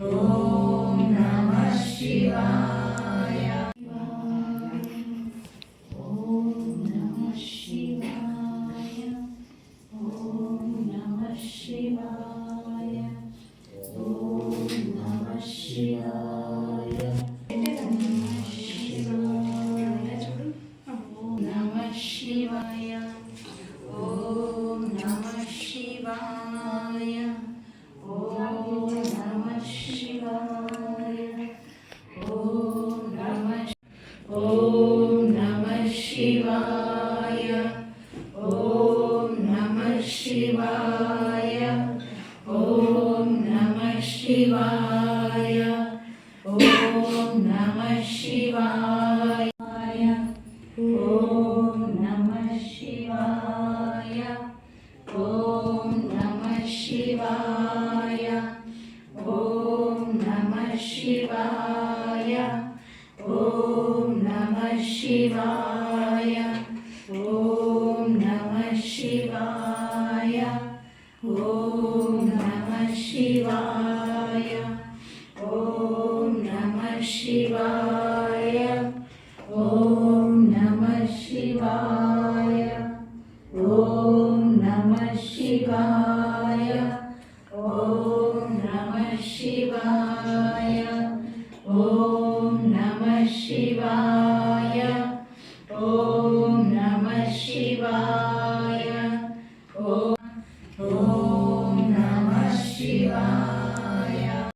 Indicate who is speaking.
Speaker 1: ಓಂ ನಮಃ ಶಿವಾಯ. ಓಂ ನಮಃ ಶಿವಾಯ. ಓಂ ನಮಃ ಶಿವಾಯ. ಓಂ ನಮಃ ಶಿವಾಯ. ನಮಃ ಶಿವಾಯ. ಓಂ ನಮಃ ಶಿವಾಯ. ಓಂ ನಮಃ ಶಿವಾಯ. ಓಂ ನಮಃ ಓಂ ನಮಃ ಶಿವಾಯ. ಓಂ ನಮಃ ಶಿವಾಯ. ಓಂ ನಮಃ ಶಿವಾಯ. ಓಂ ನಮಃ ಶಿವಾಯ. ಓಂ ನಮಃ ಶಿವಾಯ. ಓಂ ನಮಃ ಶಿವಾಯ. ಓಂ ನಮಃ ಶಿವಾಯ. ಓಂ ನಮಃ ಶಿವಾಯ. ಓಂ ನಮಃ ಶಿವಾಯ. ಓಂ ನಮಃ ಶಿವಾಯ. ಓಂ ನಮಃ ಶಿವಾಯ. ಓಂ ನಮಃ ಶಿವಾಯ. ಓಂ ನಮಃ ಶಿವಾಯ. ಓಂ ನಮಃ ಶಿವಾಯ. ಓಂ ನಮಃ ಶಿವಾಯ.